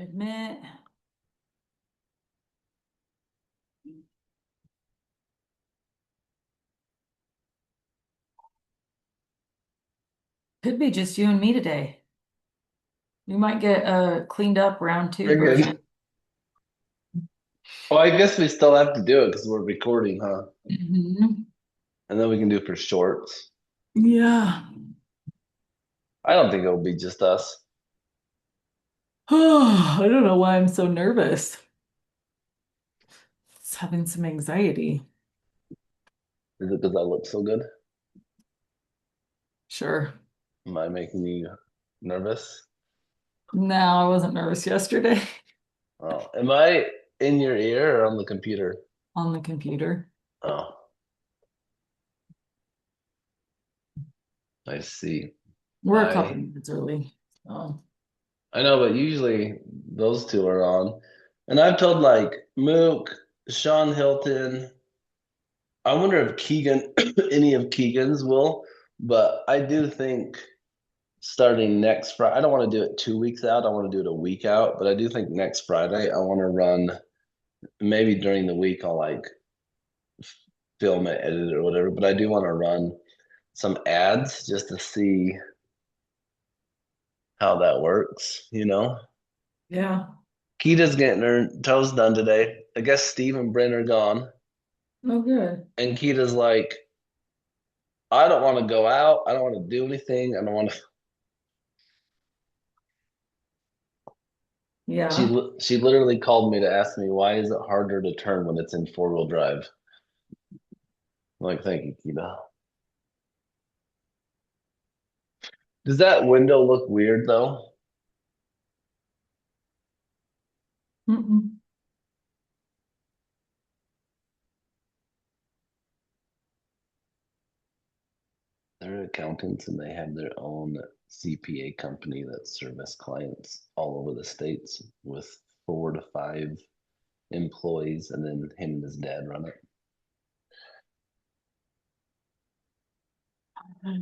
Admit. Could be just you and me today. We might get a cleaned up round two Friggin'. version. Well, I guess we still have to do it because we're recording, huh? Mhm. And then we can do for shorts. Yeah. I don't think it'll be just us. I don't know why I'm so nervous. It's having some anxiety. Is it because I look so good? Sure. Am I making you nervous? No, I wasn't nervous yesterday Oh, am I in your ear or on the computer? on the computer. Oh, I see. We're a couple I minutes early. Oh, I know, but usually those two are on. And I've told like Mook, Sean Hilton. I wonder if Keegan, any of Keegan's will, but I do think starting next Friday. I don't want to do it 2 weeks out. I want to do it a week out, but I do think next Friday I want to run. Maybe during the week I'll like film it, edit it, or whatever. But I do want to run some ads just to see how that works. yeah. Keita's getting her toes done today. I guess Steve and Brent are gone, Oh, good. and Keita's like, I don't want to go out. I don't want to do anything. I don't want to. Yeah. She literally called me to ask me why is it harder to turn when it's in 4-wheel drive. I'm like, thank you, Keita. Does that window look weird though? Mm-mm. They're accountants and they have their own CPA company that service clients all over the states with 4 to 5 employees, and then him and his dad run it. I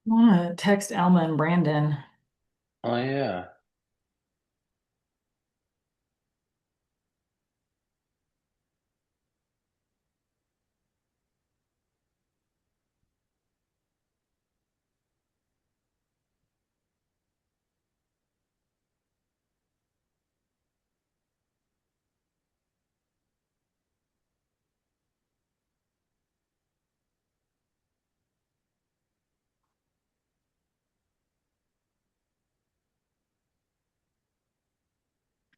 want to text Alma and Brandon. Oh yeah.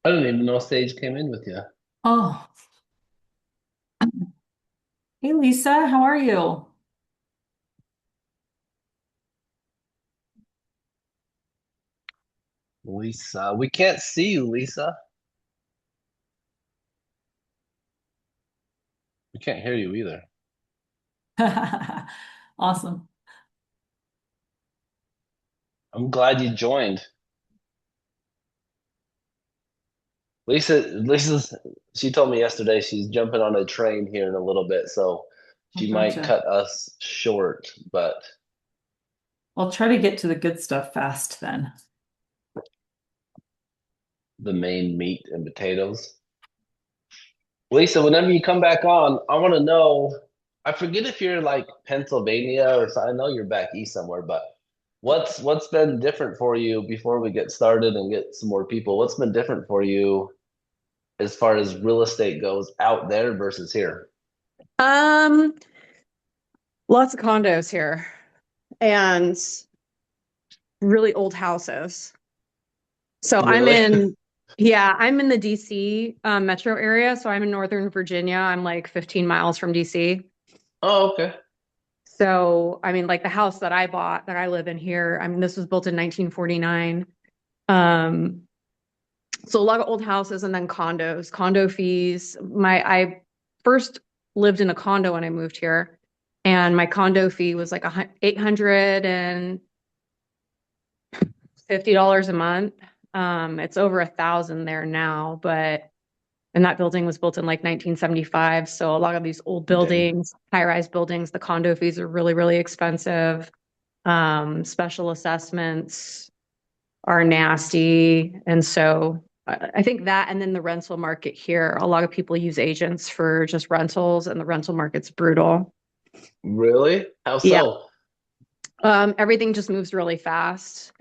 I didn't even know Sage came in with you. Oh, hey Lisa, how are you? Lisa, we can't see you, Lisa. We can't hear you either. Awesome. I'm glad you joined. She told me yesterday she's jumping on a train here in a little bit, so Oh, she might gotcha. cut us short, but I'll try to get to the good stuff fast then. the main meat and potatoes. Lisa, whenever you come back on, I want to know. I forget if you're like Pennsylvania or I know you're back east somewhere, but what's been different for you before we get started and get some more people? What's been different for you as far as real estate goes out there versus here? Um, Lots of condos here and really old houses. So Really? I'm in the DC metro area. So I'm in Northern Virginia. I'm like 15 miles from DC. Oh, okay. So, I mean, like the house that I bought that I live in here, I mean, this was built in 1949. Um, so a lot of old houses and then condos, condo fees. I first lived in a condo when I moved here, and my condo fee was like $850 a month. It's over 1,000 there now, but And that building was built in like 1975. So a lot of these old Dang. buildings, high-rise buildings, the condo fees are really, really expensive. Special assessments are nasty. And so I think that, and then the rental market here, a lot of people use agents for just rentals, and the rental market's brutal. Really? How Yeah. so? Everything just moves really fast.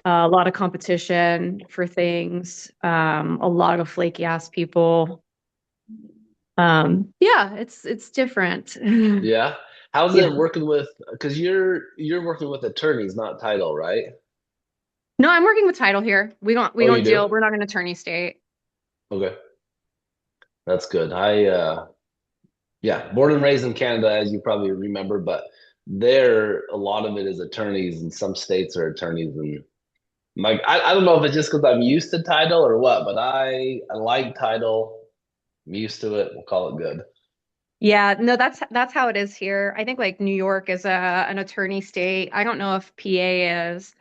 A lot of competition for things. A lot of flaky ass people. Yeah, it's different. Yeah. How's Yeah. it working with, because you're working with attorneys, not title, right? No, I'm working with title here. We Oh, you don't deal. do? We're not an attorney state. Okay. That's good. Yeah, born and raised in Canada, as you probably remember, but there a lot of it is attorneys, and some states are attorneys, and like I don't know if it's just because I'm used to title or what, but I like title. I'm used to it. We'll call it good. Yeah, no, that's how it is here. I think like New York is an attorney state. I don't know if PA is.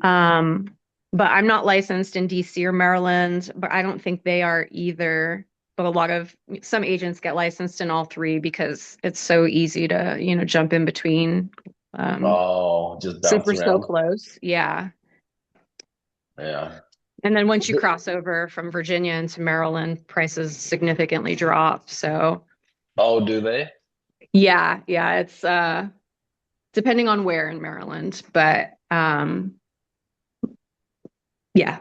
Um, but I'm not licensed in DC or Maryland, but I don't think they are either. But a lot of some agents get licensed in all three because it's so easy to, jump in between. Oh, just Since bounce we're so around. close. Yeah. Yeah. And then once you cross over from Virginia into Maryland, prices significantly drop. So Oh, do they? yeah, it's depending on where in Maryland, but yeah.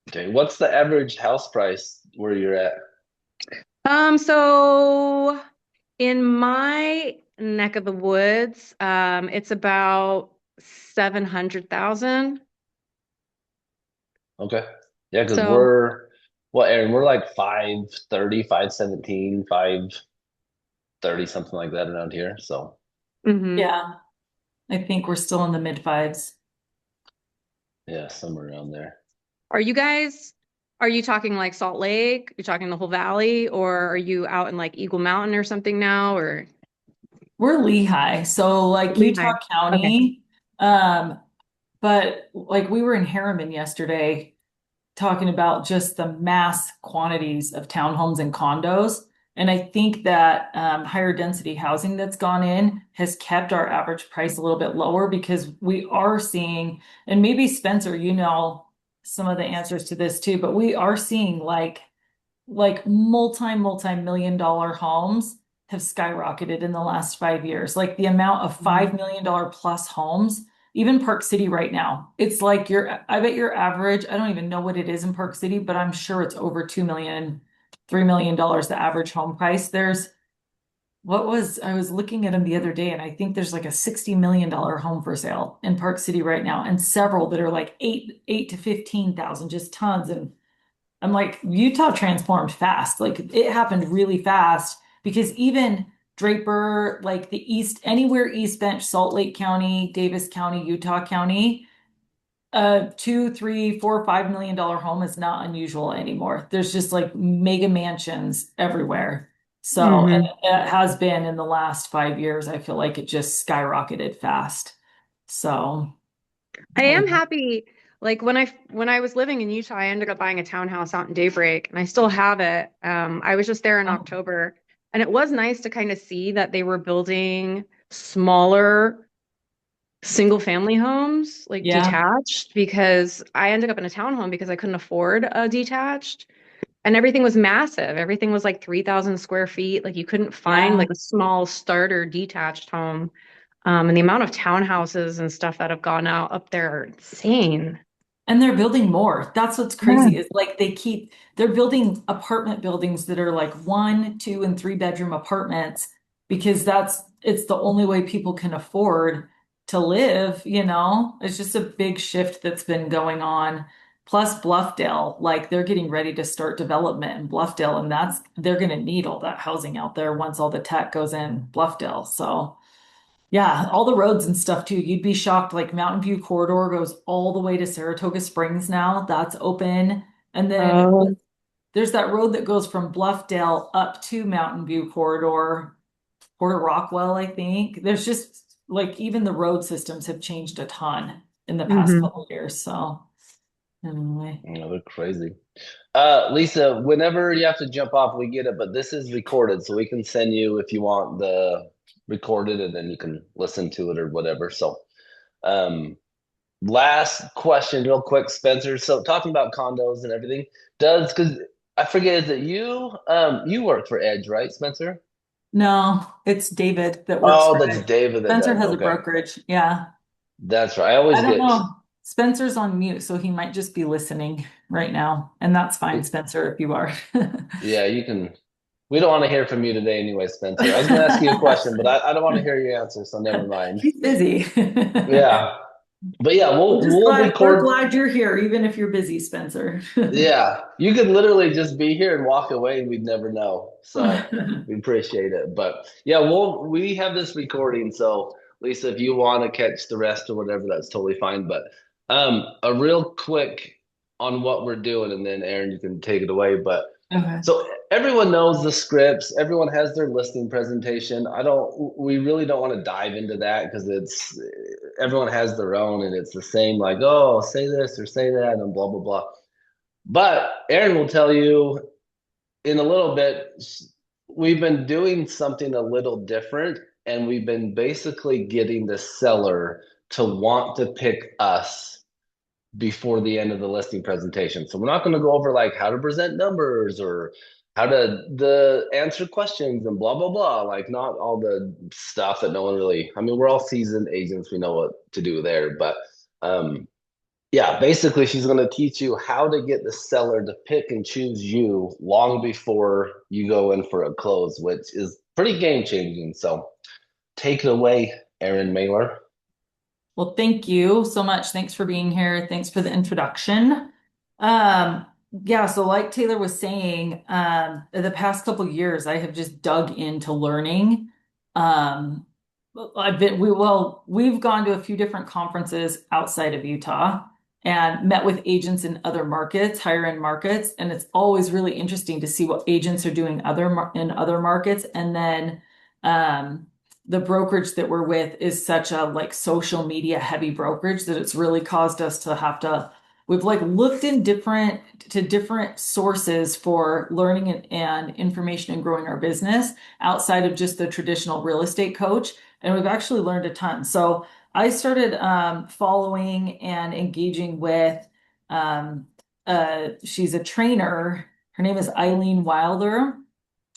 Okay. What's the average house price where you're at? So in my neck of the woods, it's about 700,000. Okay. Yeah, because So, Aaron, we're like 530, 517, 530, something like that around here. So mhm. Yeah, I think we're still in the mid fives. yeah, somewhere around there. Are you talking like Salt Lake? You're talking the whole valley, or are you out in like Eagle Mountain or something now, or We're Lehigh, so like Utah Lehigh? Okay. County. Um, but like we were in Harriman yesterday talking about just the mass quantities of townhomes and condos. And I think that higher density housing that's gone in has kept our average price a little bit lower because we are seeing, and maybe Spencer, you know some of the answers to this too, but we are seeing like multi-million dollar homes have skyrocketed in the last 5 years. Like the amount of $5 million plus homes, even Park City right now, it's like I bet your average, I don't even know what it is in Park City, but I'm sure it's over 2 million, $3 million, the average home price. I was looking at them the other day, and I think there's like a $60 million home for sale in Park City right now, and several that are like eight to 15,000, just tons. And I'm like, Utah transformed fast. Like it happened really fast because even Draper, like the East, anywhere East Bench, Salt Lake County, Davis County, Utah County, $2, $3, $4, $5 million home is not unusual anymore. There's just like mega mansions everywhere. So, and Mhm. it has been in the last 5 years. I feel like it just skyrocketed fast. So, I yeah. am happy. Like when I was living in Utah, I ended up buying a townhouse out in Daybreak, and I still have it. I was just there in Oh, October, and it was nice to kind of see that they were building smaller single family homes, like yeah, detached, because I ended up in a townhome because I couldn't afford a detached. And everything was massive. Everything was like 3,000 square feet. Like you couldn't find yeah. like a small starter detached home. And the amount of townhouses and stuff that have gone out up there are insane. And they're building more. That's what's Yeah. crazy is like they're building apartment buildings that are like 1, 2, and 3 bedroom apartments because it's the only way people can afford to live, you know? It's just a big shift that's been going on. Plus Bluffdale, like they're getting ready to start development in Bluffdale, and they're gonna need all that housing out there once all the tech goes in Bluffdale. So yeah, all the roads and stuff too. You'd be shocked. Like Mountain View Corridor goes all the way to Saratoga Springs now. That's open. And then Oh. there's that road that goes from Bluffdale up to Mountain View Corridor, Port of Rockwell, I think. There's just like even the road systems have changed a ton in the past Hmm. couple of years. So Anyway. They're crazy. Lisa, whenever you have to jump off, we get it, but this is recorded, so we can send you if you want the recorded and then you can listen to it or whatever. So, um, last question, real quick, Spencer. So talking about condos and everything, because I forget, is it you? You work for Edge, right, Spencer? No, it's David that works Oh, for that's it. David that Spencer does. has a Okay. brokerage. Yeah. That's right. I I always don't get, know. Spencer's on mute, so he might just be listening right now. And that's fine, Spencer, if you are. yeah, you can. We don't want to hear from you today anyway, Spencer. I was going to ask you a question, but I don't want to hear your answer, so never mind. He's busy. Yeah. But yeah, we'll We're record. glad you're here, even if you're busy, Spencer. Yeah, you could literally just be here and walk away, and we'd never know. So we appreciate it. But yeah, we have this recording. So Lisa, if you want to catch the rest or whatever, that's totally fine. But a real quick on what we're doing, and then Aaron, you can take it away. But Okay. so everyone knows the scripts, everyone has their listing presentation. We really don't want to dive into that because it's everyone has their own and it's the same, like, oh, say this or say that and blah, blah, blah. But Aaron will tell you in a little bit, we've been doing something a little different and we've been basically getting the seller to want to pick us before the end of the listing presentation. So we're not going to go over like how to present numbers or how to the answer questions and blah blah blah. Like not all the stuff that no one really. I mean, we're all seasoned agents. We know what to do there, but yeah, basically she's going to teach you how to get the seller to pick and choose you long before you go in for a close, which is pretty game changing. So take it away, Aaron Mailer. Well, thank you so much. Thanks for being here. Thanks for the introduction. Um, yeah, so like Taylor was saying, the past couple years, I have just dug into learning. Um, we've gone to a few different conferences outside of Utah and met with agents in other markets, higher end markets, and it's always really interesting to see what agents are doing in other markets, and then the brokerage that we're with is such a like social media heavy brokerage that it's really caused us to have to we've like looked in different sources for learning and information and growing our business outside of just the traditional real estate coach, and we've actually learned a ton. So I started following and engaging with she's a trainer. Her name is Eileen Wilder,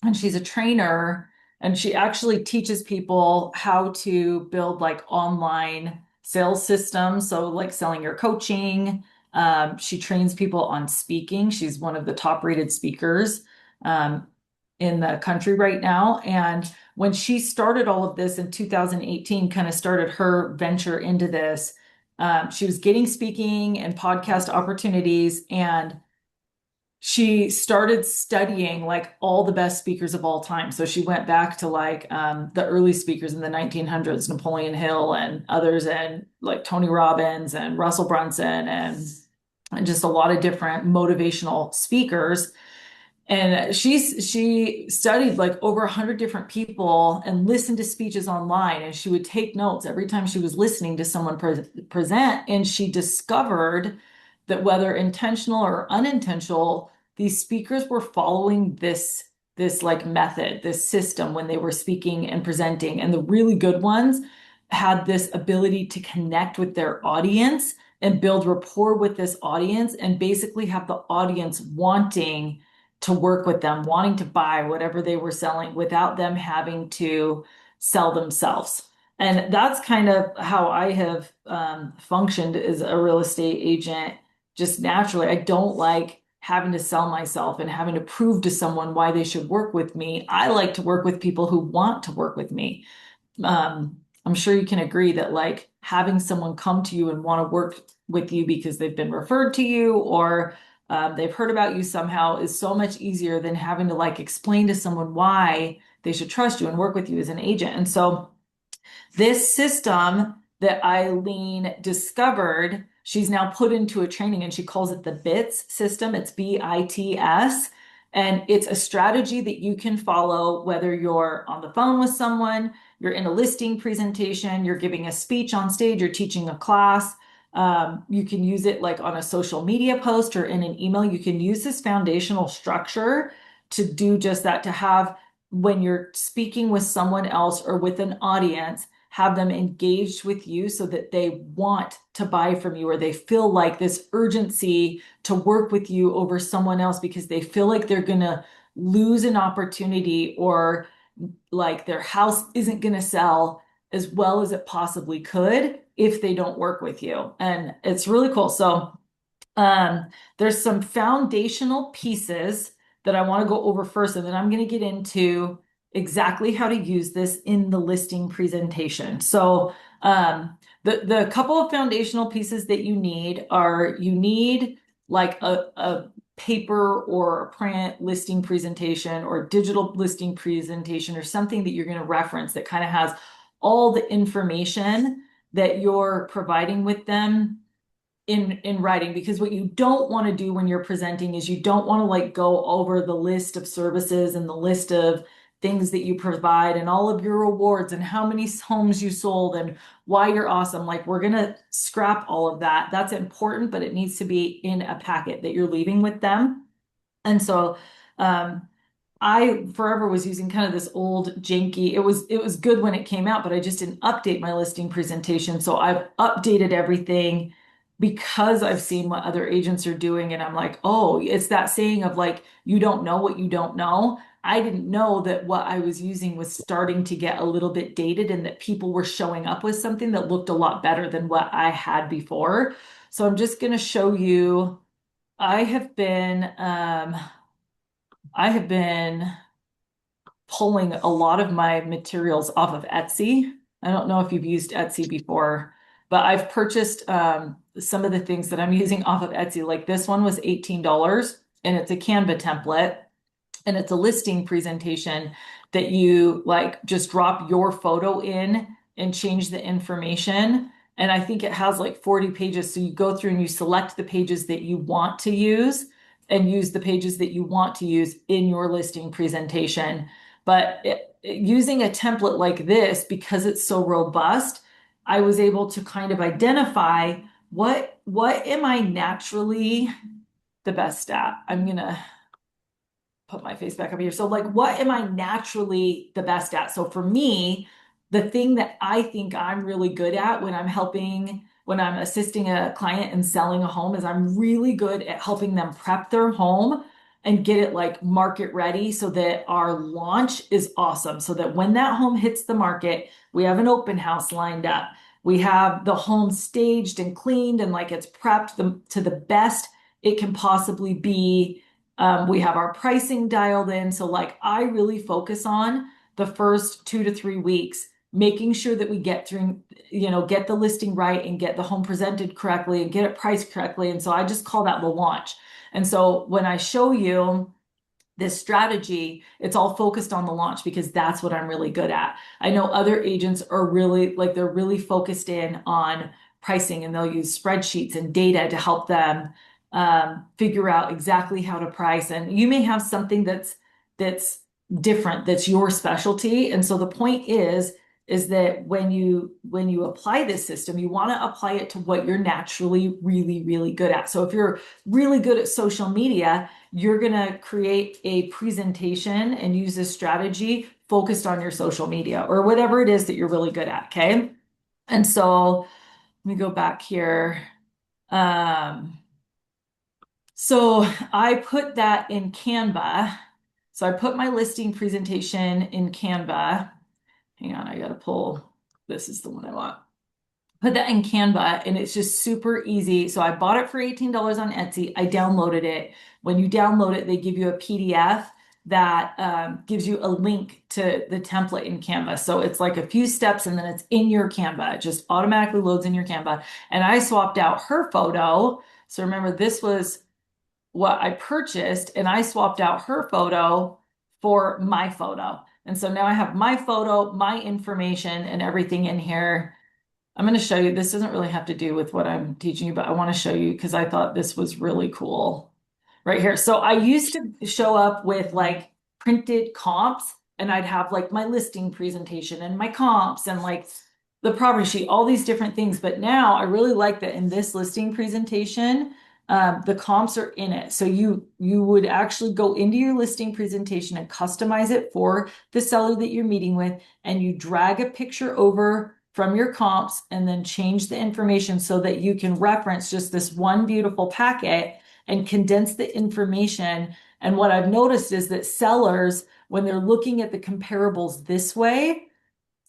and she's a trainer, and she actually teaches people how to build like online sales systems. So like selling your coaching. She trains people on speaking. She's one of the top rated speakers in the country right now. And when she started all of this in 2018, kind of started her venture into this, she was getting speaking and podcast opportunities, and she started studying like all the best speakers of all time. So she went back to like the early speakers in the 1900s, Napoleon Hill and others, and like Tony Robbins and Russell Brunson and just a lot of different motivational speakers. And she studied like over 100 different people and listened to speeches online, and she would take notes every time she was listening to someone present. And she discovered that whether intentional or unintentional, these speakers were following this like method, this system when they were speaking and presenting. And the really good ones had this ability to connect with their audience and build rapport with this audience and basically have the audience wanting to work with them, wanting to buy whatever they were selling without them having to sell themselves. And that's kind of how I have functioned as a real estate agent, just naturally. I don't like having to sell myself and having to prove to someone why they should work with me. I like to work with people who want to work with me. I'm sure you can agree that like having someone come to you and want to work with you because they've been referred to you or they've heard about you somehow is so much easier than having to like explain to someone why they should trust you and work with you as an agent. And so this system that Eileen discovered, she's now put into a training, and she calls it the BITS system. It's BITS. And it's a strategy that you can follow whether you're on the phone with someone, you're in a listing presentation, you're giving a speech on stage, you're teaching a class. You can use it like on a social media post or in an email. You can use this foundational structure to do just that, to have when you're speaking with someone else or with an audience, have them engaged with you so that they want to buy from you, or they feel like this urgency to work with you over someone else because they feel like they're going to lose an opportunity, or like their house isn't going to sell as well as it possibly could if they don't work with you. And it's really cool. So there's some foundational pieces that I want to go over first, and then I'm going to get into exactly how to use this in the listing presentation. So the couple of foundational pieces that you need are, you need like a paper or a print listing presentation or digital listing presentation, or something that you're going to reference that kind of has all the information that you're providing with them in writing. Because what you don't want to do when you're presenting is you don't want to like go over the list of services and the list of things that you provide and all of your rewards and how many homes you sold and why you're awesome. Like, we're going to scrap all of that. That's important, but it needs to be in a packet that you're leaving with them. And so I forever was using kind of this old janky, it was good when it came out, but I just didn't update my listing presentation. So I've updated everything because I've seen what other agents are doing, and I'm like, oh, it's that saying of like, you don't know what you don't know. I didn't know that what I was using was starting to get a little bit dated, and that people were showing up with something that looked a lot better than what I had before. So I'm just going to show you. I have been I have been pulling a lot of my materials off of Etsy. I don't know if you've used Etsy before, but I've purchased some of the things that I'm using off of Etsy. Like this one was $18, and it's a Canva template, and it's a listing presentation that you like just drop your photo in and change the information. And I think it has like 40 pages. So you go through and you select the pages that you want to use and use the pages that you want to use in your listing presentation. But using a template like this, because it's so robust, I was able to kind of identify what am I naturally the best at. I'm gonna put my face back up here. So like, what am I naturally the best at? So for me, the thing that I think I'm really good at when I'm assisting a client and selling a home, is I'm really good at helping them prep their home and get it like market ready so that our launch is awesome. So that when that home hits the market, we have an open house lined up. We have the home staged and cleaned and like it's prepped to the best it can possibly be. We have our pricing dialed in. So like, I really focus on the first 2 to 3 weeks, making sure that we get through, get the listing right and get the home presented correctly and get it priced correctly. And so I just call that the launch. And so when I show you this strategy, it's all focused on the launch because that's what I'm really good at. I know other agents are really like, they're really focused in on pricing, and they'll use spreadsheets and data to help them figure out exactly how to price. And you may have something that's different, that's your specialty. And so the point is that when you apply this system, you want to apply it to what you're naturally really, really good at. So if you're really good at social media, you're going to create a presentation and use this strategy focused on your social media or whatever it is that you're really good at. Okay. And so let me go back here. So I put that in Canva. So I put my listing presentation in Canva. Hang on, I gotta pull. This is the one I want. Put that in Canva, and it's just super easy. So I bought it for $18 on Etsy. I downloaded it. When you download it, they give you a PDF that gives you a link to the template in Canva. So it's like a few steps and then it's in your Canva. It just automatically loads in your Canva. And I swapped out her photo. So remember, this was what I purchased, and I swapped out her photo for my photo. And so now I have my photo, my information, and everything in here. I'm going to show you. This doesn't really have to do with what I'm teaching you, but I want to show you because I thought this was really cool right here. So I used to show up with like printed comps, and I'd have like my listing presentation and my comps and like the property sheet, all these different things. But now I really like that in this listing presentation, the comps are in it. So you would actually go into your listing presentation and customize it for the seller that you're meeting with, and you drag a picture over from your comps and then change the information so that you can reference just this one beautiful packet and condense the information. And what I've noticed is that sellers, when they're looking at the comparables this way,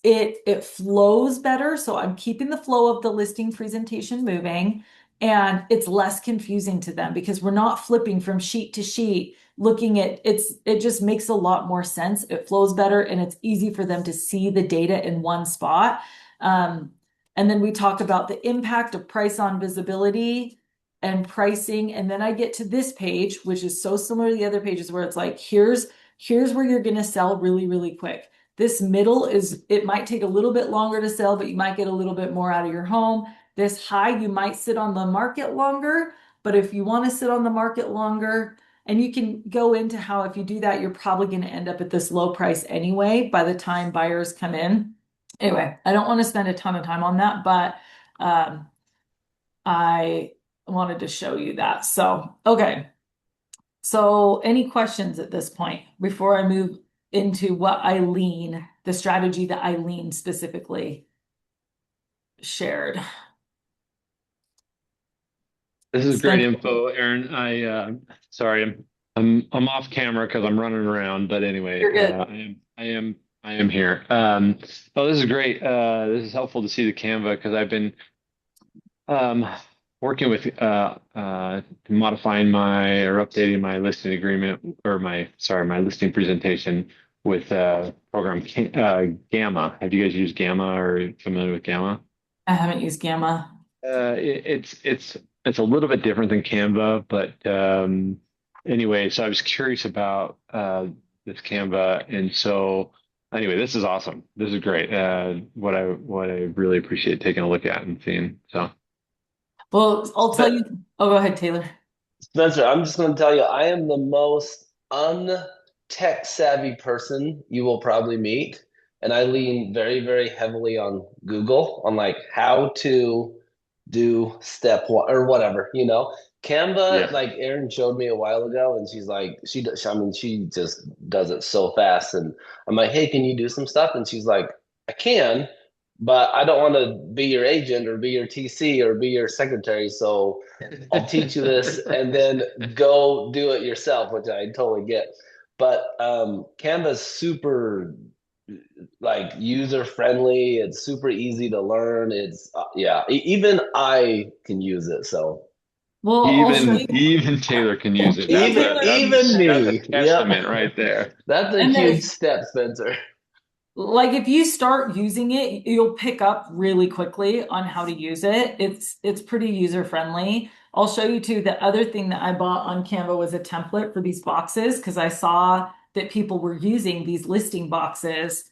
it flows better. So I'm keeping the flow of the listing presentation moving, and it's less confusing to them because we're not flipping from sheet to sheet looking at it just makes a lot more sense. It flows better and it's easy for them to see the data in one spot. Um, and then we talk about the impact of price on visibility and pricing. And then I get to this page, which is so similar to the other pages where it's like, here's where you're going to sell really, really quick. This middle is, it might take a little bit longer to sell, but you might get a little bit more out of your home. This high, you might sit on the market longer, but if you want to sit on the market longer, and you can go into how if you do that, you're probably going to end up at this low price anyway by the time buyers come in. Anyway, I don't want to spend a ton of time on that, but I wanted to show you that. So, okay. So any questions at this point before I move into what Eileen, the strategy that Eileen specifically shared? This is great info, Aaron. Sorry, I'm off camera because I'm running around, but anyway, You're good. I am here. Oh, this is great. This is helpful to see the Canva because I've been um working with modifying my or updating my listing agreement or my listing presentation with program Gamma. Have you guys used Gamma or are you familiar with Gamma? I haven't used Gamma. It's a little bit different than Canva, but anyway, so I was curious about this Canva, and so anyway, this is awesome. This is great. What I really appreciate taking a look at and seeing. So Well, I'll tell But you. Oh, go ahead, Taylor. Spencer, I'm just going to tell you, I am the most untech savvy person you will probably meet. And I lean very, very heavily on Google on like how to do step one or whatever, you know. Canva, yeah, like Erin showed me a while ago, and she's like, I mean, she just does it so fast. And I'm like, hey, can you do some stuff? And she's like, I can, but I don't want to be your agent or be your TC or be your secretary. So I'll teach you this and then go do it yourself, which I totally get. But Canva's super like user friendly. It's super easy to learn. It's yeah, even I can use it. So Well, I'll show even you. even Taylor can use it. Even That's even a Taylor. even that's a me, testament yep, right there. that's a And huge there's step, Spencer. like if you start using it, you'll pick up really quickly on how to use it. It's pretty user friendly. I'll show you too. The other thing that I bought on Canva was a template for these boxes because I saw that people were using these listing boxes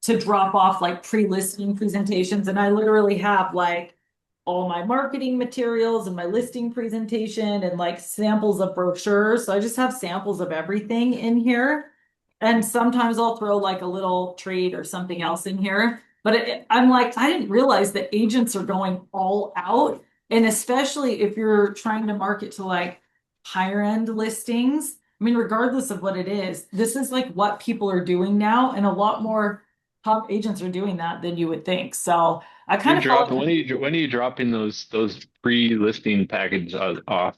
to drop off like pre-listing presentations. And I literally have like all my marketing materials and my listing presentation and like samples of brochures. So I just have samples of everything in here. And sometimes I'll throw like a little treat or something else in here. But I'm like, I didn't realize that agents are going all out. And especially if you're trying to market to like higher end listings. I mean, regardless of what it is, this is like what people are doing now. And a lot more top agents are doing that than you would think. So I kind You're of felt dropping when are you dropping those pre-listing packages off?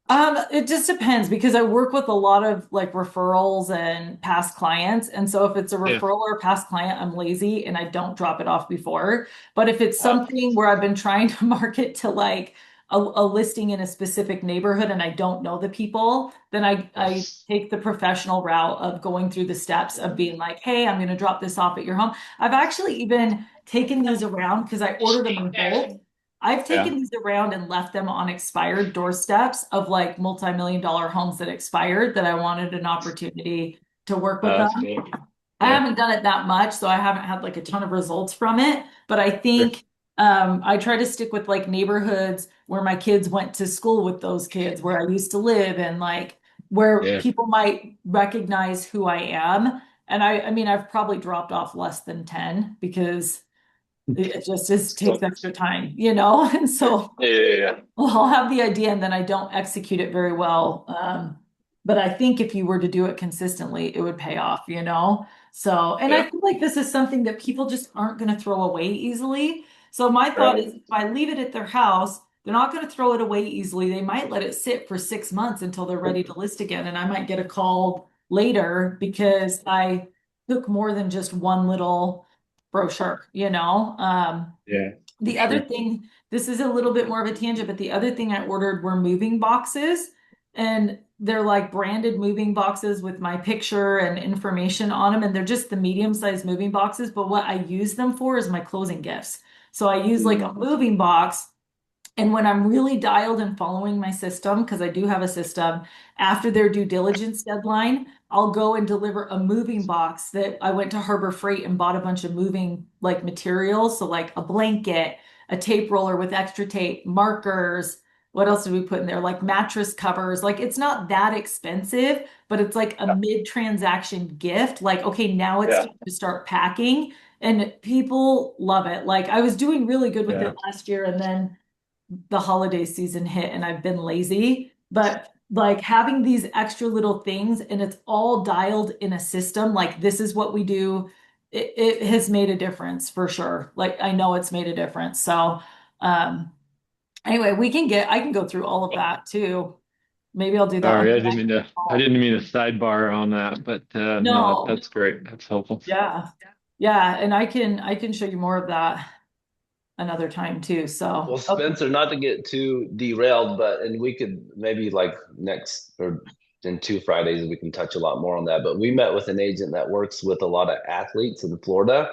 it just depends because I work with a lot of like referrals and past clients. And so if it's a Yeah. referral or past client, I'm lazy and I don't drop it off before. But if it's Uh, something where I've been trying to market to like a listing in a specific neighborhood and I don't know the people, then I yes. take the professional route of going through the steps of being like, hey, I'm going to drop this off at your home. I've actually even taken these around because I ordered them in bulk. I've Yeah. taken these around and left them on expired doorsteps of like multi-million dollar homes that expired that I wanted an opportunity to work with That's them. cool. I Yeah. haven't done it that much, so I haven't had like a ton of results from it, but I Sure. think I try to stick with like neighborhoods where my kids went to school with those kids, where I used to live, and like where Yeah. people might recognize who I am. And I mean, I've probably dropped off less than 10 because it just takes extra time, you know? And so Yeah. well, I'll have the idea and then I don't execute it very well. But I think if you were to do it consistently, it would pay off, you know? So, and I Yeah. feel like this is something that people just aren't going to throw away easily. So my thought Right. is if I leave it at their house, they're not going to throw it away easily. They might let it sit for 6 months until they're ready to list again. And I might get a call later because I took more than just one little brochure, you know? Yeah. For The other sure. thing, this is a little bit more of a tangent, but the other thing I ordered were moving boxes. And they're like branded moving boxes with my picture and information on them. And they're just the medium-sized moving boxes. But what I use them for is my closing gifts. So I use like a moving box. And when I'm really dialed and following my system, because I do have a system, after their due diligence deadline, I'll go and deliver a moving box that I went to Harbor Freight and bought a bunch of moving like materials. So like a blanket, a tape roller with extra tape, markers. What else did we put in there? Like mattress covers. Like it's not that expensive, but it's like a mid-transaction gift. Like, okay, now it's Yeah. time to start packing. And people love it. Like I was doing really good with Yeah. it last year, and then the holiday season hit and I've been lazy, but like having these extra little things and it's all dialed in a system, like this is what we do, it has made a difference for sure. Like I know it's made a difference. So anyway, I can go through all of that too. Maybe I'll do that on Sorry, the next I call. didn't mean to sidebar on that, but no, No, that's great. That's helpful. yeah. Yeah, and I can show you more of that another time too. Well, So, okay. Spencer, not to get too derailed, but and we could maybe like next or in 2 Fridays we can touch a lot more on that. But we met with an agent that works with a lot of athletes in Florida,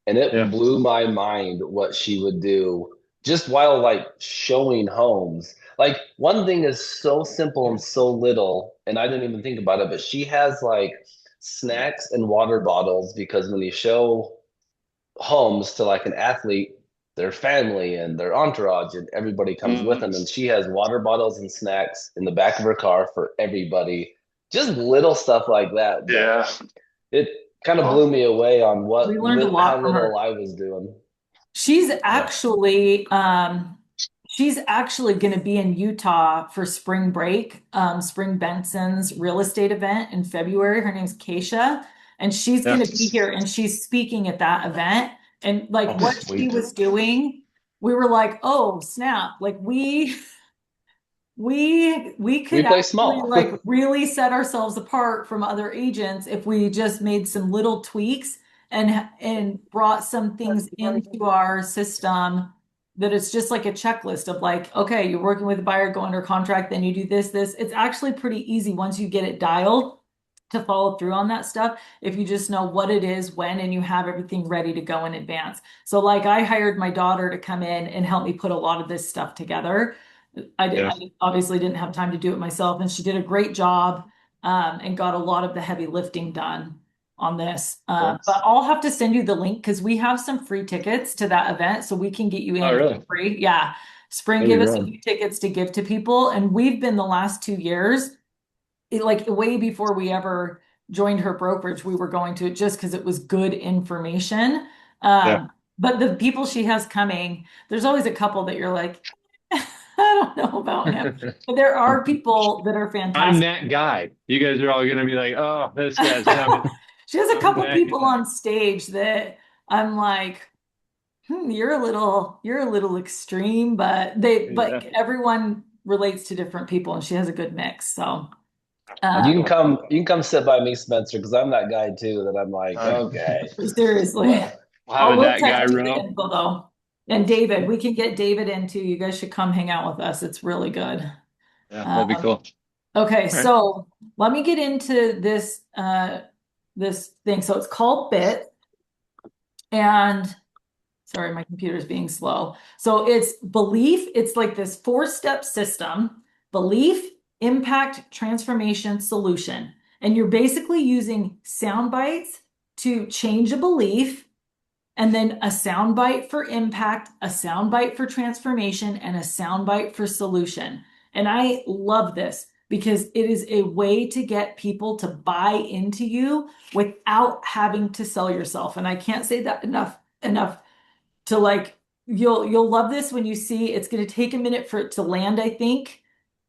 and it Yeah. blew my mind what she would do just while like showing homes. Like one thing is so simple and so little, and I didn't even think about it, but she has like snacks and water bottles because when you show homes to like an athlete, their family and their entourage and everybody comes with them. And she has water bottles and snacks in the back of her car for everybody. Just little stuff like that. But Yeah. it kind of blew me away on We learned a how lot from her. little I was doing. She's Yeah. actually going to be in Utah for spring break, Spring Benson's real estate event in February. Her name's Keisha, and she's Yeah. going to be here and she's speaking at that event. And like Oh, what she sweet. was doing, we were like, oh, snap. Like we We could play actually small. like really set ourselves apart from other agents if we just made some little tweaks and brought some things into our system that it's just like a checklist of like, okay, you're working with a buyer, go under contract, then you do this. It's actually pretty easy once you get it dialed to follow through on that stuff if you just know what it is, when, and you have everything ready to go in advance. So like I hired my daughter to come in and help me put a lot of this stuff together. Yeah. I obviously didn't have time to do it myself, and she did a great job and got a lot of the heavy lifting done on this. Cool. But I'll have to send you the link because we have some free tickets to that event, so we can get you Oh, in really? for free. Yeah, Spring That'd give be us a rad. few tickets to give to people, and we've been the last 2 years, like way before we ever joined her brokerage, we were going to it just because it was good information. Yeah. But the people she has coming, there's always a couple that you're like, I don't know about him. But there are people that are I'm fantastic. that guy. You guys are all gonna be like, oh, this guy's coming. She has a I'm couple that people guy. on stage that I'm like, you're a little extreme, but Yeah. everyone relates to different people, and she has a good mix. So, You uh, can come. You can come sit by me, Spencer, because I'm that guy too. That I'm like, Uh, okay, seriously, but we'll have I a will that guy text you the row. info though. And David, we can get David in too. You guys should come hang out with us. It's really good. Yeah, that'd be Um, cool. Okay, All right. so let me get into this thing. So it's called BIT, and sorry, my computer's being slow. So it's belief, it's like this four-step system: belief, impact, transformation, solution. And you're basically using sound bites to change a belief, and then a sound bite for impact, a sound bite for transformation, and a sound bite for solution. And I love this because it is a way to get people to buy into you without having to sell yourself. And I can't say that enough. to like, you'll love this when you see it's going to take a minute for it to land, I think.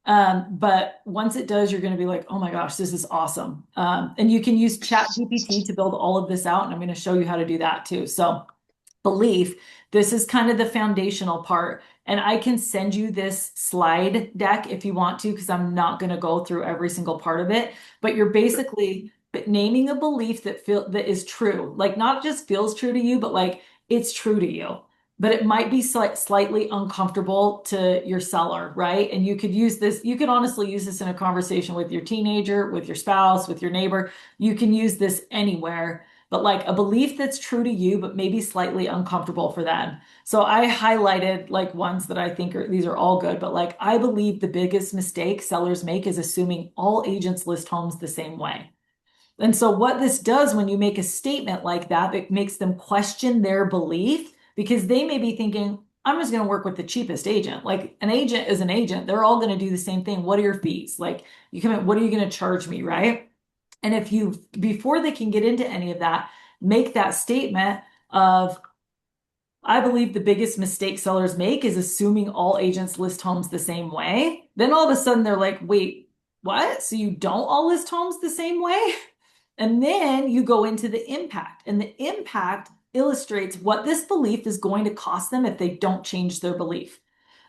But once it does, you're going to be like, oh my gosh, this is awesome. And you can use ChatGPT to build all of this out. And I'm going to show you how to do that too. So belief, this is kind of the foundational part. And I can send you this slide deck if you want to, because I'm not going to go through every single part of it. But you're basically naming a belief that is true, like not just feels true to you, but like it's true to you. But it might be slightly uncomfortable to your seller, right? And you could use this, you could honestly use this in a conversation with your teenager, with your spouse, with your neighbor. You can use this anywhere, but like a belief that's true to you, but maybe slightly uncomfortable for them. So I highlighted like ones that I think these are all good, but like I believe the biggest mistake sellers make is assuming all agents list homes the same way. And so what this does when you make a statement like that, it makes them question their belief because they may be thinking, I'm just going to work with the cheapest agent. Like an agent is an agent. They're all going to do the same thing. What are your fees? Like you come in, what are you going to charge me, right? And if you, before they can get into any of that, make that statement of, I believe the biggest mistake sellers make is assuming all agents list homes the same way. Then all of a sudden they're like, wait, what? So you don't all list homes the same way? And then you go into the impact, and the impact illustrates what this belief is going to cost them if they don't change their belief.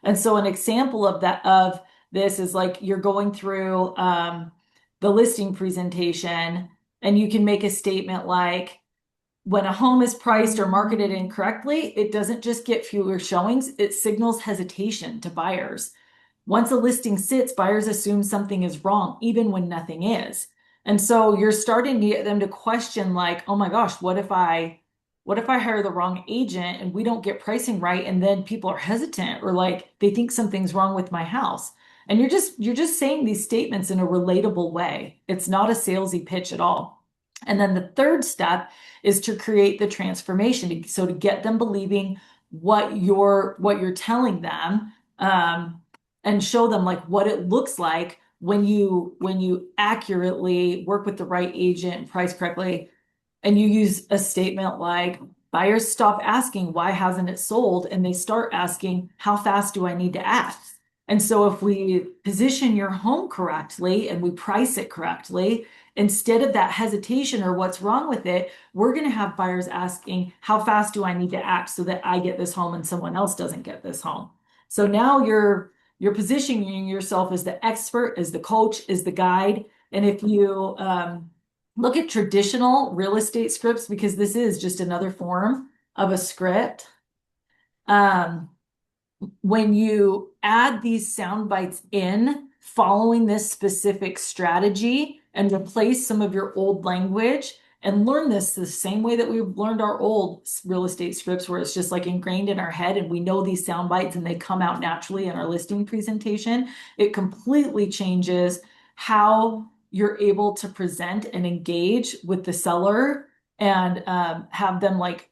And so an example of that, of this is like you're going through the listing presentation, and you can make a statement like, when a home is priced or marketed incorrectly, it doesn't just get fewer showings, it signals hesitation to buyers. Once a listing sits, buyers assume something is wrong, even when nothing is. And so you're starting to get them to question like, oh my gosh, what if I hire the wrong agent and we don't get pricing right and then people are hesitant or like they think something's wrong with my house. And you're just saying these statements in a relatable way. It's not a salesy pitch at all. And then the third step is to create the transformation. So to get them believing what you're telling them, and show them like what it looks like when you accurately work with the right agent and price correctly. And you use a statement like, buyers stop asking, why hasn't it sold? And they start asking, how fast do I need to act? And so if we position your home correctly and we price it correctly, instead of that hesitation or what's wrong with it, we're going to have buyers asking, how fast do I need to act so that I get this home and someone else doesn't get this home? So now you're positioning yourself as the expert, as the coach, as the guide. And if you look at traditional real estate scripts, because this is just another form of a script, when you add these sound bites in following this specific strategy and replace some of your old language and learn this the same way that we've learned our old real estate scripts, where it's just like ingrained in our head and we know these sound bites and they come out naturally in our listing presentation, it completely changes how you're able to present and engage with the seller and have them like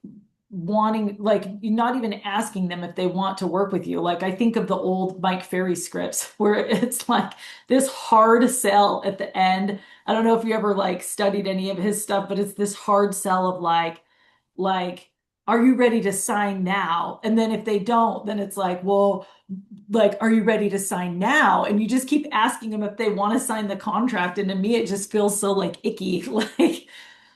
wanting, like you're not even asking them if they want to work with you. Like I think of the old Mike Ferry scripts where it's like this hard sell at the end. I don't know if you ever like studied any of his stuff, but it's this hard sell of like, are you ready to sign now? And then if they don't, then it's like, well, like, are you ready to sign now? And you just keep asking them if they want to sign the contract. And to me, it just feels so like icky,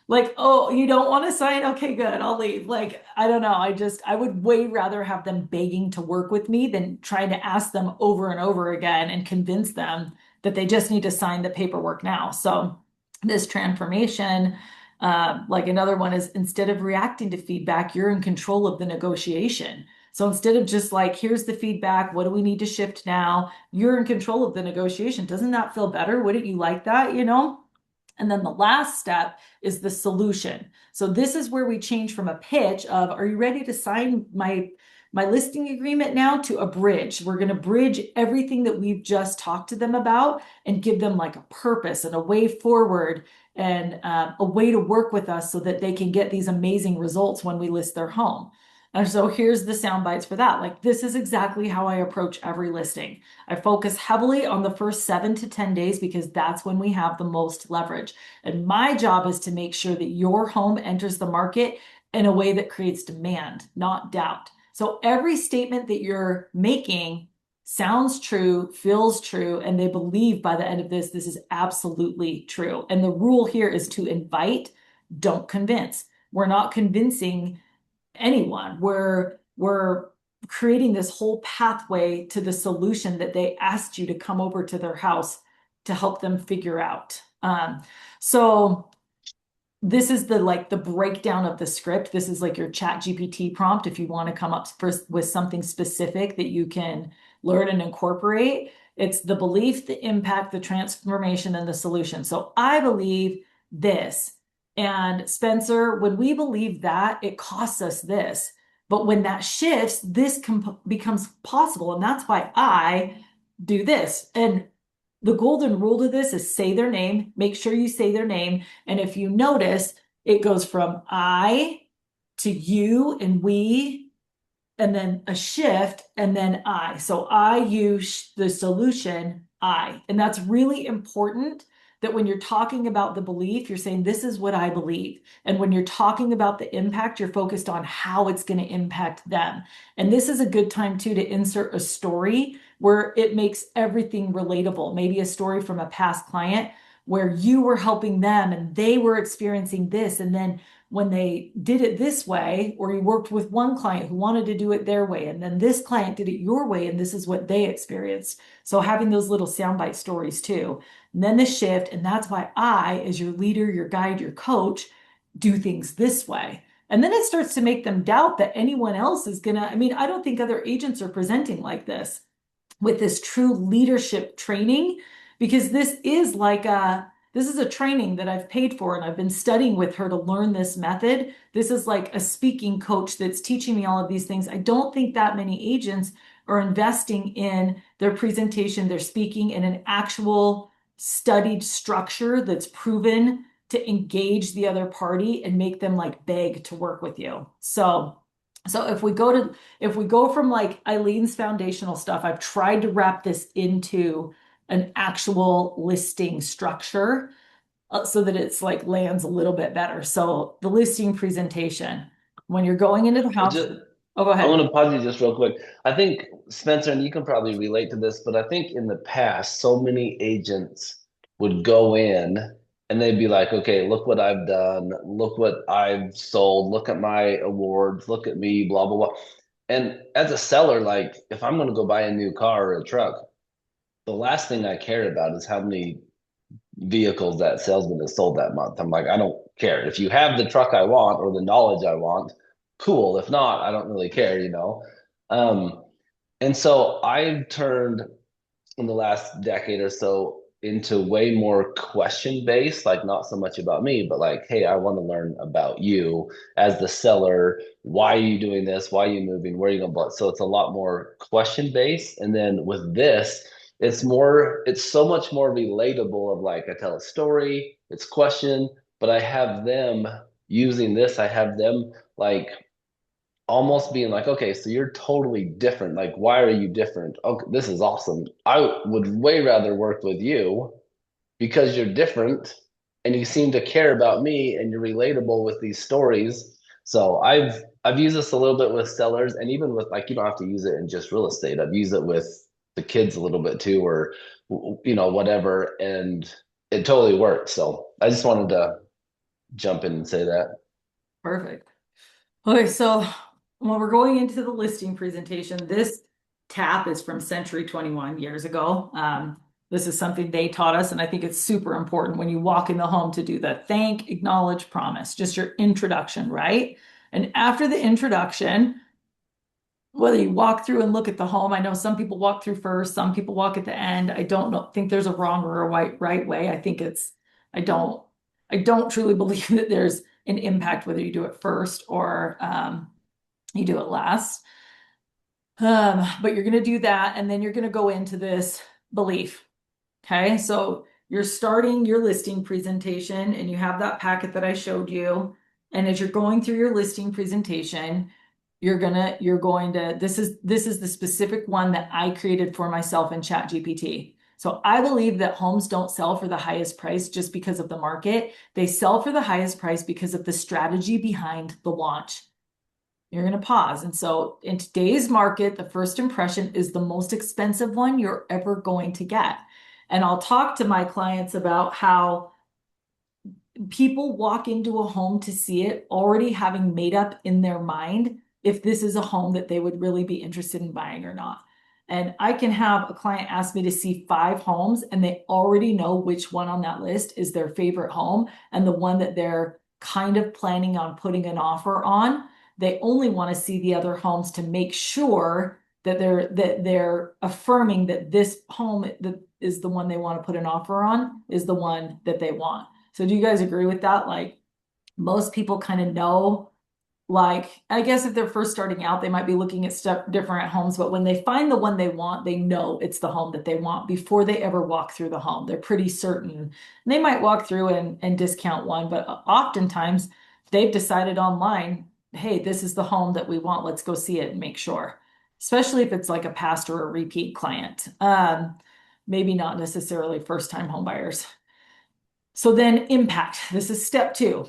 like, oh, you don't want to sign? Okay, good. I'll leave. Like, I don't know. I would way rather have them begging to work with me than trying to ask them over and over again and convince them that they just need to sign the paperwork now. So this transformation, like another one is, instead of reacting to feedback, you're in control of the negotiation. So instead of just like, here's the feedback, what do we need to shift now? You're in control of the negotiation. Doesn't that feel better? Wouldn't you like that, you know? And then the last step is the solution. So this is where we change from a pitch of, are you ready to sign my listing agreement now, to a bridge. We're going to bridge everything that we've just talked to them about and give them like a purpose and a way forward and a way to work with us so that they can get these amazing results when we list their home. And so here's the sound bites for that. Like, this is exactly how I approach every listing. I focus heavily on the first 7 to 10 days because that's when we have the most leverage. And my job is to make sure that your home enters the market in a way that creates demand, not doubt. So every statement that you're making sounds true, feels true, and they believe by the end of this is absolutely true. And the rule here is to invite, don't convince. We're not convincing anyone. We're creating this whole pathway to the solution that they asked you to come over to their house to help them figure out. So this is the breakdown of the script. This is like your ChatGPT prompt if you want to come up with something specific that you can learn and incorporate. It's the belief, the impact, the transformation, and the solution. So I believe this. And Spencer, when we believe that, it costs us this. But when that shifts, this becomes possible. And that's why I do this. And the golden rule to this is say their name, make sure you say their name. And if you notice, it goes from I to you and we, and then a shift, and then I. So I, you, the solution, I. And that's really important that when you're talking about the belief, you're saying, this is what I believe. And when you're talking about the impact, you're focused on how it's going to impact them. And this is a good time too to insert a story where it makes everything relatable. Maybe a story from a past client where you were helping them and they were experiencing this. And then when they did it this way, or you worked with one client who wanted to do it their way, and then this client did it your way, and this is what they experienced. So having those little soundbite stories too. And then the shift, and that's why I, as your leader, your guide, your coach, do things this way. And then it starts to make them doubt that anyone else is gonna, I don't think other agents are presenting like this with this true leadership training, because this is a training that I've paid for and I've been studying with her to learn this method. This is like a speaking coach that's teaching me all of these things. I don't think that many agents are investing in their presentation, their speaking in an actual studied structure that's proven to engage the other party and make them like beg to work with you. So if we go from like Eileen's foundational stuff, I've tried to wrap this into an actual listing structure so that it's like lands a little bit better. So the listing presentation, when you're going into the house, oh, go I ahead. want to pause you just real quick. I think, Spencer, and you can probably relate to this, but I think in the past, so many agents would go in and they'd be like, okay, look what I've done. Look what I've sold. Look at my awards. Look at me, blah, blah, blah. And as a seller, like if I'm going to go buy a new car or a truck, the last thing I care about is how many vehicles that salesman has sold that month. I'm like, I don't care. If you have the truck I want or the knowledge I want, cool. If not, I don't really care, you know? And so I've turned in the last decade or so into way more question based, like not so much about me, but like, hey, I want to learn about you as the seller. Why are you doing this? Why are you moving? Where are you going? So it's a lot more question based. And then with this, it's so much more relatable of like I tell a story, it's question, but I have them using this, I have them like almost being like, okay, so you're totally different. Like, why are you different? Okay, this is awesome. I would way rather work with you because you're different and you seem to care about me and you're relatable with these stories. So I've used this a little bit with sellers and even with like you don't have to use it in just real estate. I've used it with the kids a little bit too, or whatever, and it totally works. So I just wanted to jump in and say that. Perfect. Okay, so when we're going into the listing presentation, this tap is from Century 21 years ago. This is something they taught us, and I think it's super important when you walk in the home to do the thank, acknowledge, promise, just your introduction, right? And after the introduction, whether you walk through and look at the home, I know some people walk through first, some people walk at the end. I don't think there's a wrong or a right way. I don't truly believe that there's an impact whether you do it first or you do it last. But you're going to do that, and then you're going to go into this belief. Okay, so you're starting your listing presentation, and you have that packet that I showed you. And as you're going through your listing presentation, you're going to this is the specific one that I created for myself in ChatGPT. So I believe that homes don't sell for the highest price just because of the market. They sell for the highest price because of the strategy behind the launch. You're going to pause. And so in today's market, the first impression is the most expensive one you're ever going to get. And I'll talk to my clients about how people walk into a home to see it already having made up in their mind if this is a home that they would really be interested in buying or not. And I can have a client ask me to see 5 homes and they already know which one on that list is their favorite home and the one that they're kind of planning on putting an offer on. They only want to see the other homes to make sure that they're affirming that this home that is the one they want to put an offer on is the one that they want. So do you guys agree with that? Like most people kind of know, like, I guess if they're first starting out, they might be looking at different homes, but when they find the one they want, they know it's the home that they want before they ever walk through the home. They're pretty certain. And they might walk through and discount one, but oftentimes they've decided online, hey, this is the home that we want. Let's go see it and make sure. Especially if it's like a past or a repeat client. Maybe not necessarily first-time home buyers. So then impact. This is step 2.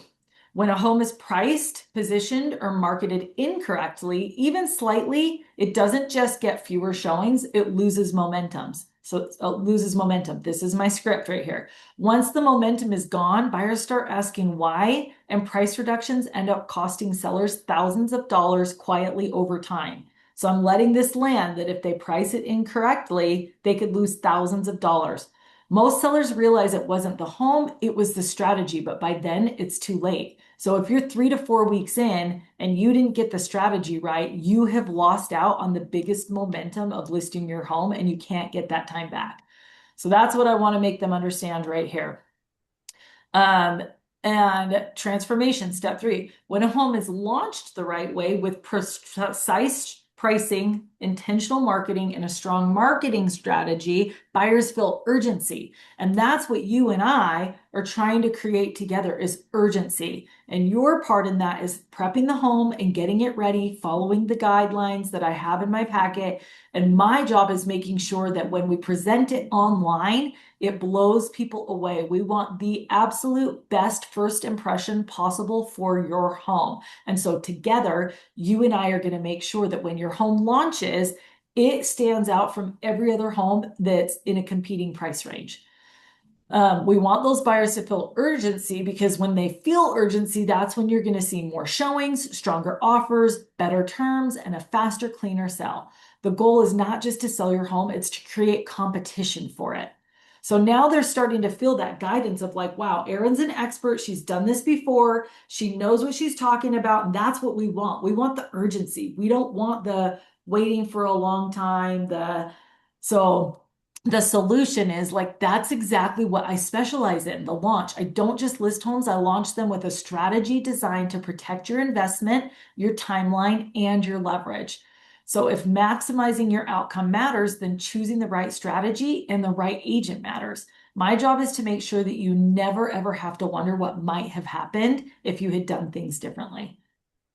When a home is priced, positioned, or marketed incorrectly, even slightly, it doesn't just get fewer showings, it loses momentum. So it loses momentum. This is my script right here. Once the momentum is gone, buyers start asking why, and price reductions end up costing sellers thousands of dollars quietly over time. So I'm letting this land that if they price it incorrectly, they could lose thousands of dollars. Most sellers realize it wasn't the home, it was the strategy, but by then it's too late. So if you're 3 to 4 weeks in and you didn't get the strategy right, you have lost out on the biggest momentum of listing your home and you can't get that time back. So that's what I want to make them understand right here. And transformation, step 3. When a home is launched the right way with precise pricing, intentional marketing, and a strong marketing strategy, buyers feel urgency. And that's what you and I are trying to create together is urgency. And your part in that is prepping the home and getting it ready, following the guidelines that I have in my packet. And my job is making sure that when we present it online, it blows people away. We want the absolute best first impression possible for your home. And so together, you and I are going to make sure that when your home launches, it stands out from every other home that's in a competing price range. We want those buyers to feel urgency because when they feel urgency, that's when you're going to see more showings, stronger offers, better terms, and a faster, cleaner sell. The goal is not just to sell your home, it's to create competition for it. So now they're starting to feel that guidance of like, wow, Erin's an expert. She's done this before. She knows what she's talking about. And that's what we want. We want the urgency. We don't want the waiting for a long time. So the solution is like, that's exactly what I specialize in, the launch. I don't just list homes. I launch them with a strategy designed to protect your investment, your timeline, and your leverage. So if maximizing your outcome matters, then choosing the right strategy and the right agent matters. My job is to make sure that you never ever have to wonder what might have happened if you had done things differently.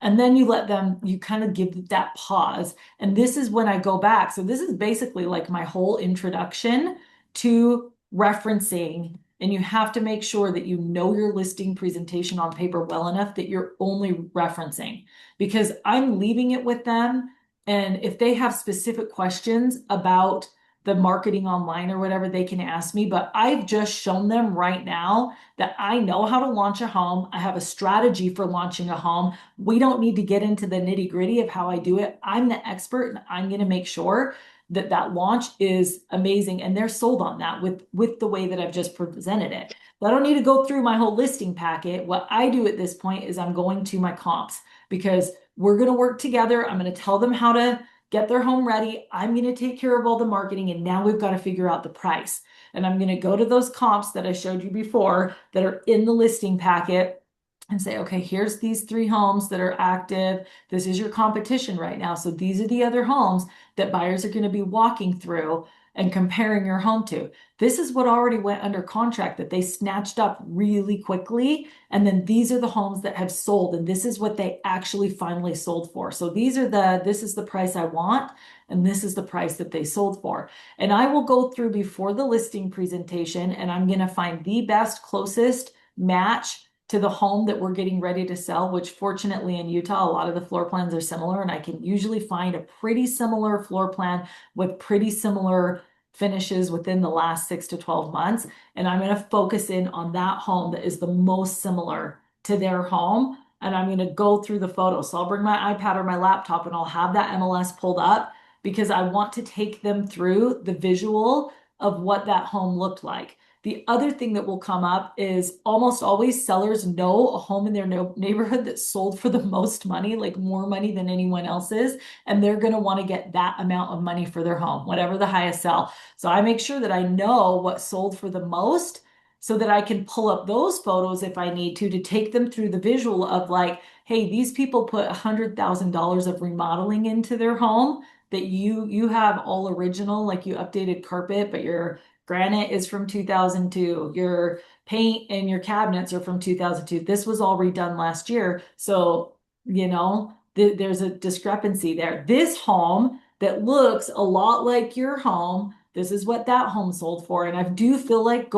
And then you kind of give that pause. And this is when I go back. So this is basically like my whole introduction to referencing. And you have to make sure that you know your listing presentation on paper well enough that you're only referencing, because I'm leaving it with them. And if they have specific questions about the marketing online or whatever, they can ask me. But I've just shown them right now that I know how to launch a home. I have a strategy for launching a home. We don't need to get into the nitty gritty of how I do it. I'm the expert and I'm going to make sure that that launch is amazing. And they're sold on that with the way that I've just presented it. But I don't need to go through my whole listing packet. What I do at this point is I'm going to my comps because we're going to work together. I'm going to tell them how to get their home ready. I'm going to take care of all the marketing. And now we've got to figure out the price. And I'm going to go to those comps that I showed you before that are in the listing packet and say, okay, here's these 3 homes that are active. This is your competition right now. So these are the other homes that buyers are going to be walking through and comparing your home to. This is what already went under contract that they snatched up really quickly. And then these are the homes that have sold. And this is what they actually finally sold for. So this is the price I want. And this is the price that they sold for. And I will go through before the listing presentation and I'm going to find the best, closest match to the home that we're getting ready to sell, which fortunately in Utah, a lot of the floor plans are similar, and I can usually find a pretty similar floor plan with pretty similar finishes within the last 6 to 12 months. And I'm going to focus in on that home that is the most similar to their home. And I'm going to go through the photos. So I'll bring my iPad or my laptop and I'll have that MLS pulled up because I want to take them through the visual of what that home looked like. The other thing that will come up is almost always sellers know a home in their neighborhood that sold for the most money, like more money than anyone else's, and they're going to want to get that amount of money for their home, whatever the highest sell. So I make sure that I know what sold for the most so that I can pull up those photos if I need to take them through the visual of like, hey, these people put $100,000 of remodeling into their home that you have all original, like you updated carpet, but your granite is from 2002. Your paint and your cabinets are from 2002. This was all redone last year. So, there's a discrepancy there. This home that looks a lot like your home, this is what that home sold for. And I do feel like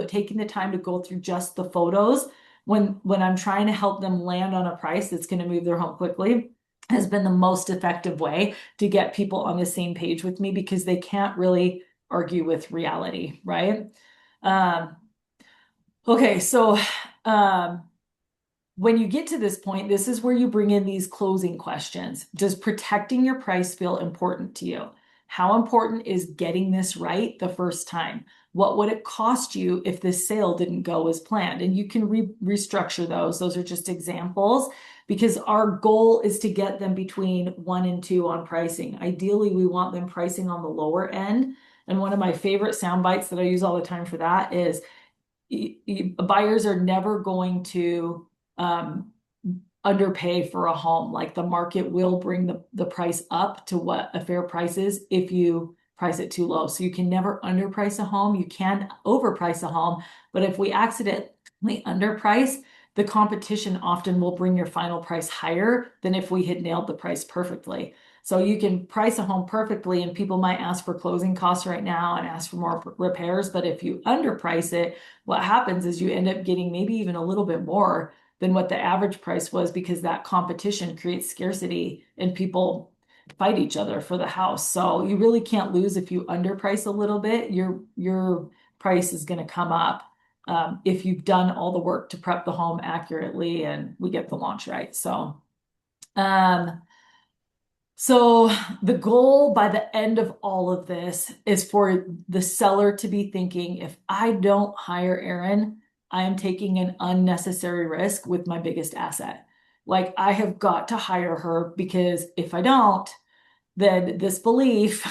taking the time to go through just the photos when I'm trying to help them land on a price that's going to move their home quickly has been the most effective way to get people on the same page with me because they can't really argue with reality, right? Okay, so when you get to this point, this is where you bring in these closing questions. Does protecting your price feel important to you? How important is getting this right the first time? What would it cost you if this sale didn't go as planned? And you can restructure those. Those are just examples because our goal is to get them between 1 and 2 on pricing. Ideally, we want them pricing on the lower end. And one of my favorite sound bites that I use all the time for that is buyers are never going to underpay for a home. Like the market will bring the price up to what a fair price is if you price it too low. So you can never underprice a home. You can overprice a home. But if we accidentally underprice, the competition often will bring your final price higher than if we had nailed the price perfectly. So you can price a home perfectly and people might ask for closing costs right now and ask for more repairs. But if you underprice it, what happens is you end up getting maybe even a little bit more than what the average price was because that competition creates scarcity and people fight each other for the house. So you really can't lose if you underprice a little bit. Your price is going to come up if you've done all the work to prep the home accurately and we get the launch right. So the goal by the end of all of this is for the seller to be thinking, if I don't hire Erin, I am taking an unnecessary risk with my biggest asset. Like I have got to hire her because if I don't, then this belief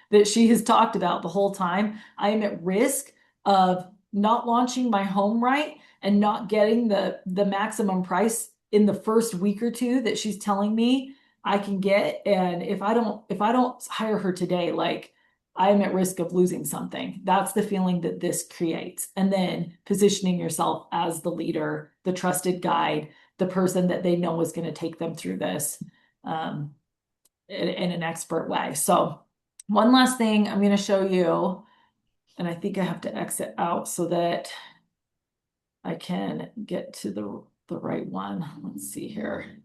that she has talked about the whole time, I am at risk of not launching my home right and not getting the maximum price in the first week or two that she's telling me I can get. And if I don't hire her today, like I am at risk of losing something. That's the feeling that this creates. And then positioning yourself as the leader, the trusted guide, the person that they know is going to take them through this in an expert way. So one last thing I'm going to show you, and I think I have to exit out so that I can get to the right one. Let's see here.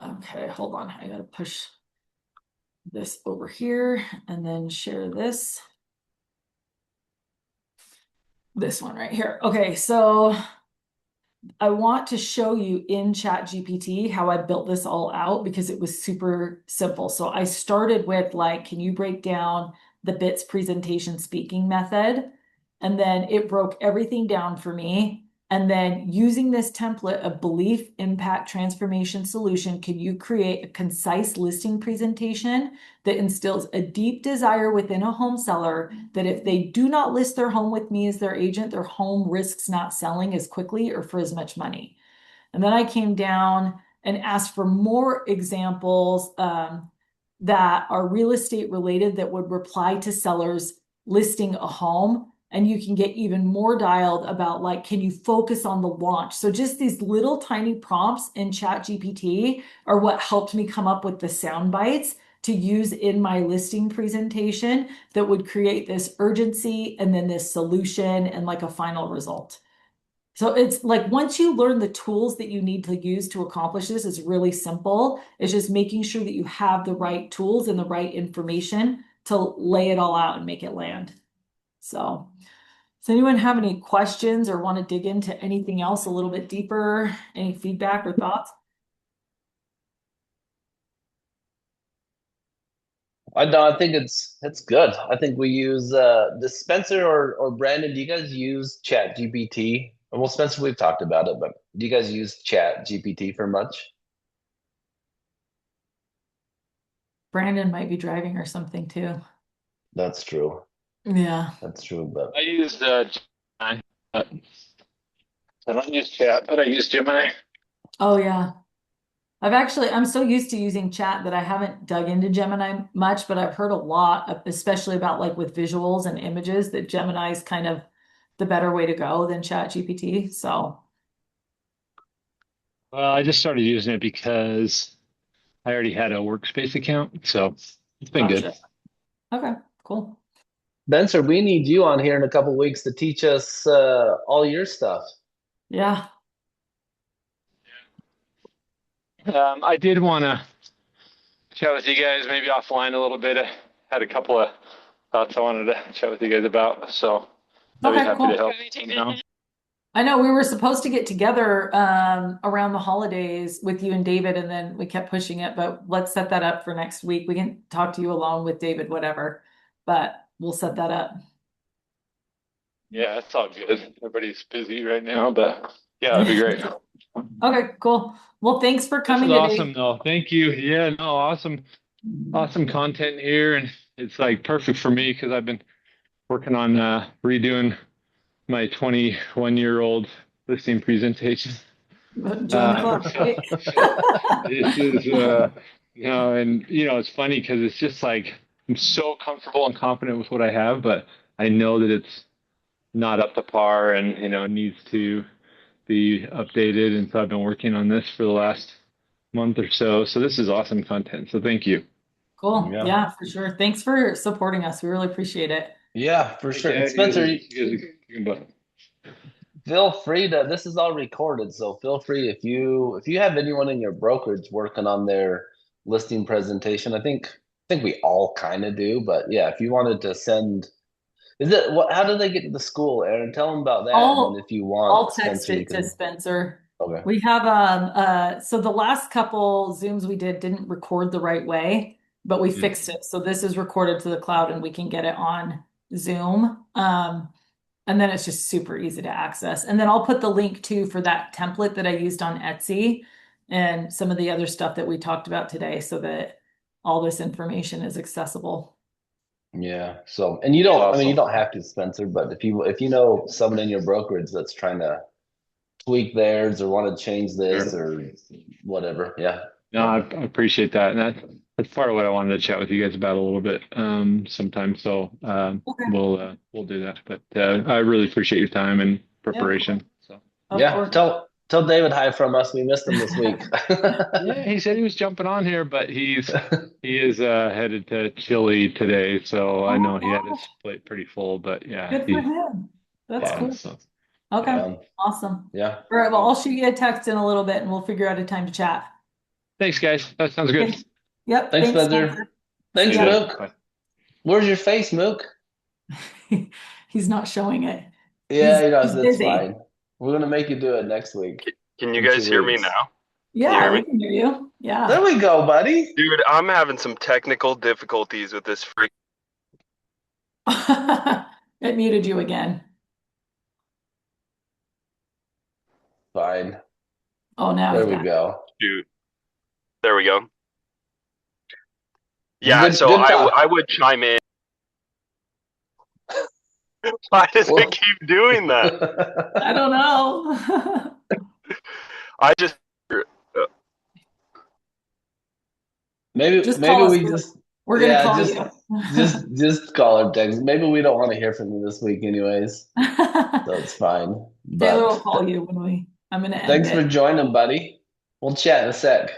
Okay, hold on. I got to push this over here and then share this. This one right here. Okay, so I want to show you in ChatGPT how I built this all out because it was super simple. So I started with like, can you break down the BITS presentation speaking method? And then it broke everything down for me. And then using this template of belief, impact, transformation, solution, can you create a concise listing presentation that instills a deep desire within a home seller that if they do not list their home with me as their agent, their home risks not selling as quickly or for as much money. And then I came down and asked for more examples that are real estate related that would reply to sellers listing a home. And you can get even more dialed about like, can you focus on the launch? So just these little tiny prompts in ChatGPT are what helped me come up with the sound bites to use in my listing presentation that would create this urgency and then this solution and like a final result. So it's like once you learn the tools that you need to use to accomplish this, it's really simple. It's just making sure that you have the right tools and the right information to lay it all out and make it land. So, does anyone have any questions or want to dig into anything else a little bit deeper? Any feedback or thoughts? I think it's good. I think we use does Spencer or Brandon, do you guys use Chat GPT? Well, Spencer, we've talked about it, but do you guys use Chat GPT for much? Brandon might be driving or something too. That's true. Yeah. That's true, but I used Gemini. I don't use chat, but I use Gemini. Oh yeah. I'm so used to using chat that I haven't dug into Gemini much, but I've heard a lot, especially about like with visuals and images, that Gemini is kind of the better way to go than Chat GPT. So, Well, I just started using it because I already had a workspace account, so it's been good. gotcha. Okay, cool. Spencer, we need you on here in a couple weeks to teach us all your stuff. Yeah. I did want to chat with you guys maybe offline a little bit. I had a couple of thoughts I wanted to chat with you guys about, so I'd be Okay, happy cool. to help. You know? I know we were supposed to get together around the holidays with you and David, and then we kept pushing it, but let's set that up for next week. We can talk to you along with David, whatever, but we'll set that up. Yeah, it's all good. Everybody's busy right now, but yeah, that'd be great. Okay, cool. Well, thanks for This coming is today. awesome, though. Thank you. Yeah, no, awesome content here, and it's like perfect for me because I've been working on redoing my 21-year-old listing presentation. Join the club, So right? this is and it's funny because it's just like I'm so comfortable and confident with what I have, but I know that it's not up to par and needs to be updated. And so I've been working on this for the last month or so. So this is awesome content. So thank you. Cool. Yeah. Yeah, for sure. Thanks for supporting us. We really appreciate it. Yeah, for sure. Yeah, And Spencer, you guys are kicking butt. feel free to, this is all recorded, so feel free if you have anyone in your brokerage working on their listing presentation. I think we all kind of do, but yeah, if you wanted to send, is it what, how do they get to the school, Aaron? Tell them about that, and then if you I'll want text Spencer, you it to can. Spencer. Okay. We have so the last couple Zooms we did didn't record the right way, but we fixed it. So this is recorded to the cloud and we can get it on Zoom. And then it's just super easy to access. And then I'll put the link too for that template that I used on Etsy and some of the other stuff that we talked about today so that all this information is accessible. Yeah. So, and you don't, I mean, you Awesome. don't have to, Spencer, but if you know someone in your brokerage that's trying to tweak theirs or want to change this or whatever, yeah. No, I appreciate that. And that's part of what I wanted to chat with you guys about a little bit sometime. So Okay. we'll do that. But I really appreciate your time and preparation. So Of Yeah. course. Tell David hi from us. We missed him this week. yeah, he said he was jumping on here, but he is headed to Chile today. So I know he had his plate pretty full, but yeah, Good for him. That's Yeah. cool. so Okay. Awesome. Yeah. All right. Well, I'll shoot you a text in a little bit and we'll figure out a time to chat. thanks, guys. That sounds good. Okay. Yep. Thanks, Spencer. Spencer. Thanks, See ya. Mook. Bye. Where's your face, Mook? He's not showing it. Yeah, He's- he does. he's It's busy. fine. We're gonna make you do it next week. Can you In guys 2 hear me weeks. now? Yeah, hear we me? can hear you. Yeah. There we go, buddy. Dude, I'm having some technical difficulties with this freak. It muted you again. Fine. Oh, now There he's we back. go. Dude. There we go. Yeah, Good- so good talk. I would chime in. Why does Well- it keep doing that? I don't know. I just maybe Just maybe call us, we Mook. just We're gonna yeah, call just you. just call or text. Maybe we don't want to hear from you this week anyways, so it's fine. Taylor will But call you when I'm gonna end thanks it. for joining, buddy. We'll chat in a sec.